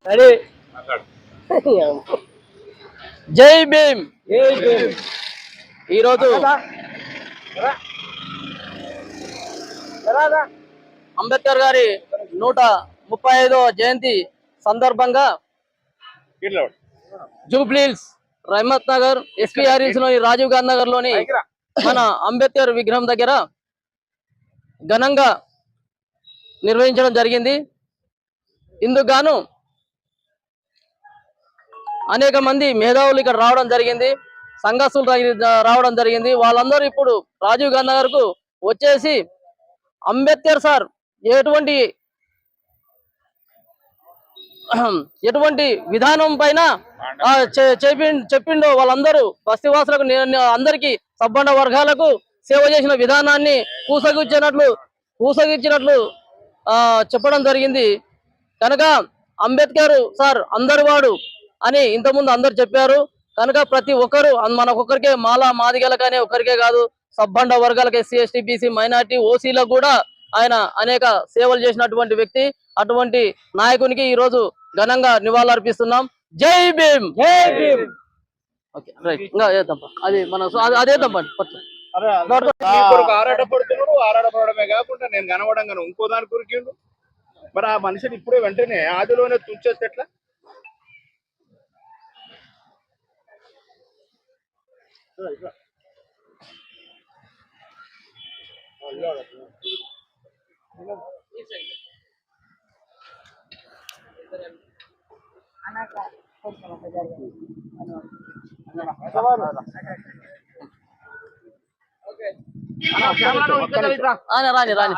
Ready. జై భీమ్. ఈరోజు అంబేద్కర్ గారి 135వ జయంతి సందర్భంగా జూబ్లీహిల్స్, రహమత్ నగర్, ఎస్పీఆర్ఎస్ లోని రాజీవ్ గాంధీ నగర్ లోని మన అంబేద్కర్ విగ్రహం దగ్గర ఘనంగా నిర్వహించడం జరిగింది. ఇందుకు గాను అనేక మంది మేధావులు ఇక్కడ రావడం జరిగింది, సంఘస్థులు రావడం జరిగింది. వాళ్ళందరూ ఇప్పుడు రాజీవ్ గాంధీ నగర్ కు వచ్చేసి అంబేద్కర్ సార్ ఎటువంటి విధానం పైన చెప్పిండో వాళ్ళందరూ బస్తీవాసులకు అందరికీ సబ్బండ వర్గాలకు సేవ చేసిన విధానాన్ని పూసగించినట్లు చెప్పడం జరిగింది. కనుక అంబేద్కర్ సార్ అందరి వాడు అని ఇంతకుముందు అందరు చెప్పారు. కనుక ప్రతి ఒక్కరు మనకొక్కరికే మాదిగలకనే ఒక్కరికే కాదు, సబ్బండ వర్గాలకు ఎస్సీ ఎస్టీ బీసీ మైనార్టీ ఓసీలకు కూడా ఆయన అనేక సేవలు చేసినటువంటి వ్యక్తి. అటువంటి నాయకునికి ఈ రోజు ఘనంగా నివాళులర్పిస్తున్నాం. జై భీమ్. జై భీమ్. Okay right. ఇంకా అది మన అదేద్దాంపండి. ఆరాటపడమే కాకుండా నేను కనబడంగాను ఇంకో దాని కురికిండు. మరి ఆ మనిషిని ఇప్పుడే వెంటనే ఆదిలోనే తుంచేస్తే ఎట్లా? రాని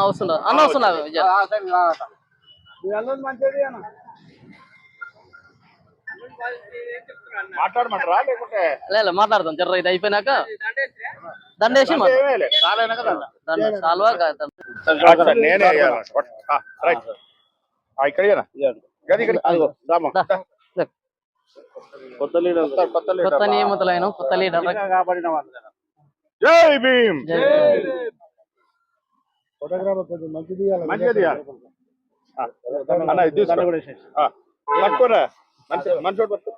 వస్తుండ అన్న వస్తున్నా. మాట్లాడమంటారా లేకుంటే లేదు మాట్లాడదాం. జర ఇది అయిపోయినాక దండేసి కొత్త నియమితులైన కొత్త లీడర్. జై భీమ్. పట్టుకోరా మనిషి పట్టుకో.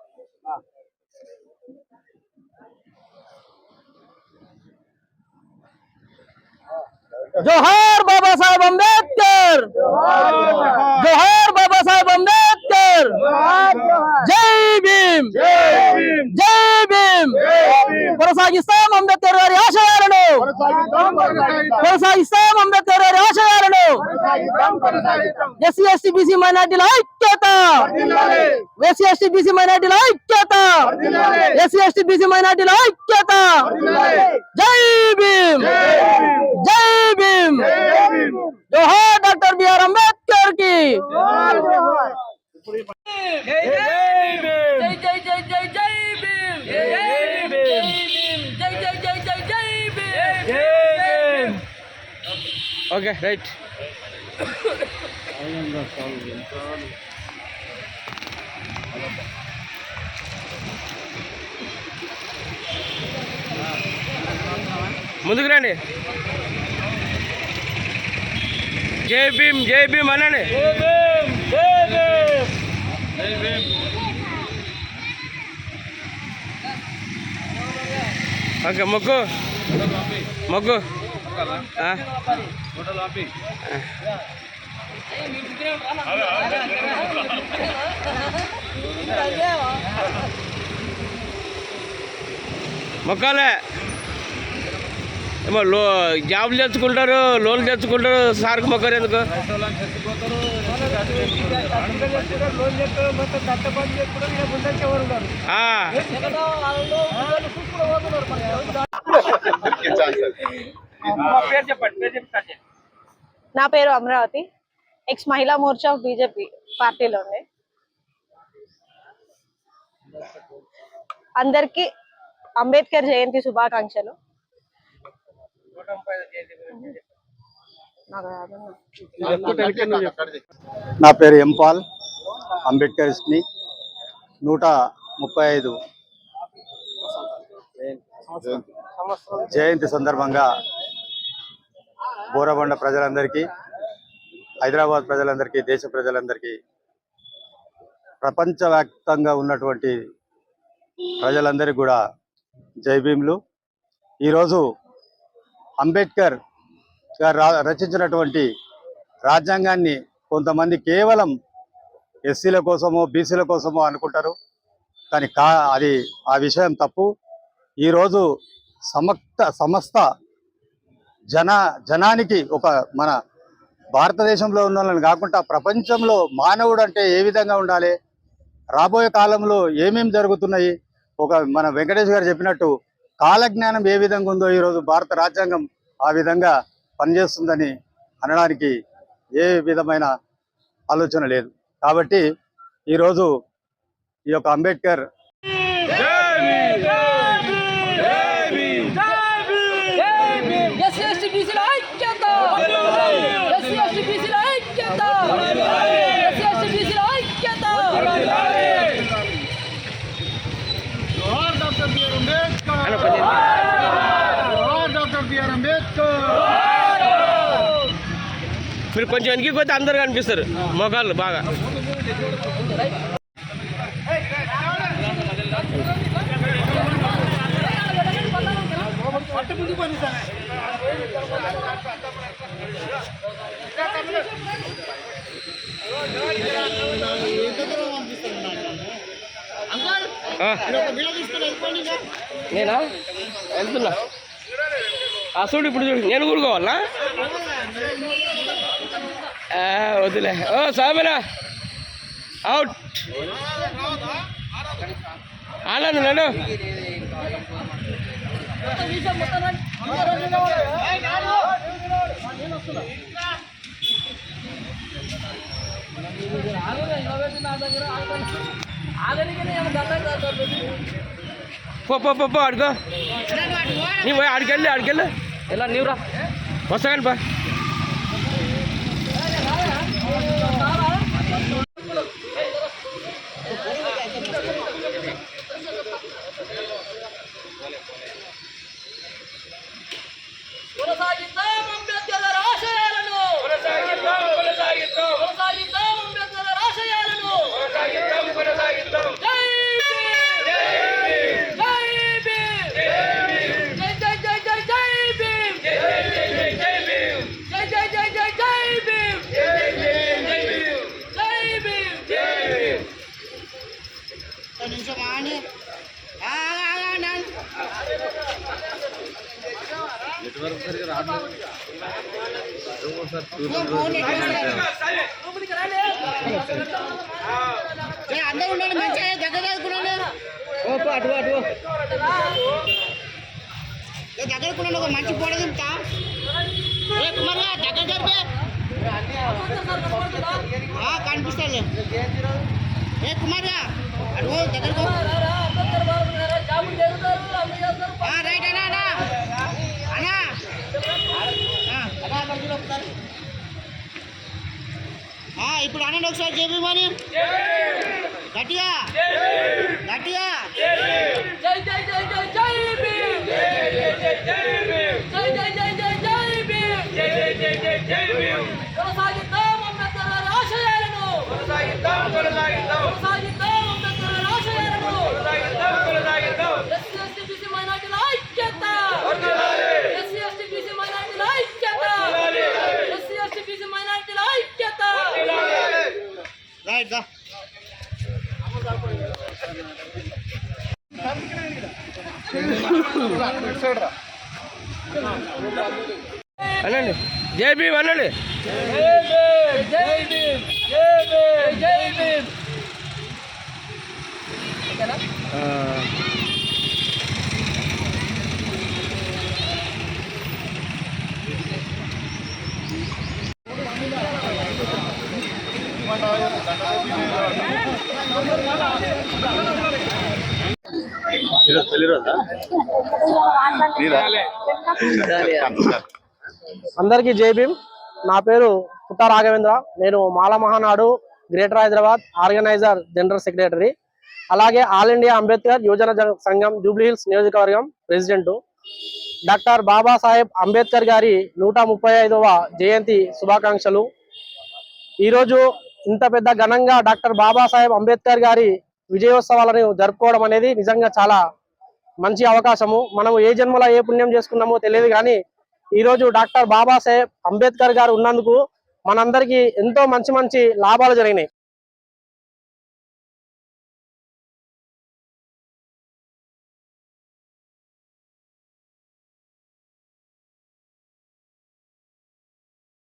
जोहार बाबा साहेब अंबेडकर, जोहार बाबा साहेब अंबेडकर. जय भीम. जय भीम. కొనసాగిస్తాం అంబేద్కర్ గారి ఆశయాలను, కొనసాగిస్తాం అంబేద్కర్ గారి ఆశయాలను. ఎస్సీ ఎస్టీ బీసీ మైనార్టీల ఐక్యత, ఎస్సీ ఎస్టీ బీసీ మైనార్టీల ఐక్యత, ఎస్సీ ఎస్టీ బీసీ మైనార్టీల ఐక్యత. జై భీమ్. జై భీమ్. जोहार डॉक्टर बी.आर. अम्बेडकर की. जय जय जय जय जय जय भीम. जय भीम. जय जय जय जय जय भीम. Okay right. ముందుకు రండి. జై భీమ్. జై భీమ్ అనండి. ఓకే మొగ్గు మొగ్గు మొక్కాలే ఏమో జాబులు తెచ్చుకుంటారు, లోన్లు తెచ్చుకుంటారు, సార్కు మొక్కరు ఎందుకు? నా పేరు అమరావతి, ఎక్స్ మహిళా మోర్చా బీజేపీ పార్టీలో ఉంది. అందరికి అంబేద్కర్ జయంతి శుభాకాంక్షలు. నా పేరు ఎంపాల్, అంబేద్కరిస్ట్ని. 135 జయంతి సందర్భంగా బోరబండ ప్రజలందరికీ హైదరాబాద్ ప్రజలందరికీ, దేశ ప్రజలందరికీ, ప్రపంచవ్యాప్తంగా ఉన్నటువంటి ప్రజలందరికీ కూడా జై భీమ్లు. ఈరోజు అంబేద్కర్ గారు రచించినటువంటి రాజ్యాంగాన్ని కొంతమంది కేవలం ఎస్సీల కోసమో బీసీల కోసమో అనుకుంటారు, కానీ అది ఆ విషయం తప్పు. ఈరోజు సమస్త జనానికి ఒక మన భారతదేశంలో ఉన్న వాళ్ళని కాకుండా ప్రపంచంలో మానవుడు అంటే ఏ విధంగా ఉండాలి, రాబోయే కాలంలో ఏమేమి జరుగుతున్నాయి, మన వెంకటేష్ గారు చెప్పినట్టు కాలజ్ఞానం ఏ విధంగా ఉందో ఈరోజు భారత రాజ్యాంగం ఆ విధంగా పనిచేస్తుందని అనడానికి ఏ విధమైన ఆలోచన లేదు. కాబట్టి ఈరోజు ఈ యొక్క అంబేద్కర్ మీరు కొంచెం వెనక్కి పోతే అందరు కనిపిస్తారు మొగాళ్ళు బాగా. నేనా వెళ్తున్నా చూడు, ఇప్పుడు చూడు, నేను కూడుకోవాలా? వద్దులే. ఓ సామేనా అవుట్ ఆనంద్ నన్ను పో అడుకో, నీ పోయి ఆడికెళ్ళి ఎలా నీవురా వస్తా కానీ పా. అందరూ ఉండండి, మంచిగా దగ్గర దగ్గరకున్నాను. ఒక మంచి పోడ దింపుతా. కుమార్గా దగ్గర జరిపే కనిపిస్తాను. కుమార్గా అటు దగ్గరకు రైట్ అన్నా అన్నా ఇప్పుడు అనండి ఒకసారి చెప్పి మరి గట్టిగా గట్టిగా రైట్ దా అనండి జై భీమ్ అనండి. అందరికీ జై భీమ్. నా పేరు పుట్ట రాఘవేంద్ర. నేను Mala Mahanadu greater Hyderabad organiser general secretary, అలాగే ఆల్ ఇండియా అంబేద్కర్ యువజన సంఘం జూబ్లీ హిల్స్ నియోజకవర్గం ప్రెసిడెంట్. డాక్టర్ బాబాసాహెబ్ అంబేద్కర్ గారి 135వ జయంతి శుభాకాంక్షలు. ఈరోజు ఇంత పెద్ద ఘనంగా డాక్టర్ బాబాసాహెబ్ అంబేద్కర్ గారి విజయోత్సవాలను జరుపుకోవడం అనేది నిజంగా చాలా మంచి అవకాశము. మనం ఏ జన్మలో ఏ పుణ్యం చేసుకున్నామో తెలియదు, కానీ ఈరోజు డాక్టర్ బాబాసాహెబ్ అంబేద్కర్ గారు ఉన్నందుకు మనందరికీ ఎంతో మంచి లాభాలు జరిగినాయి.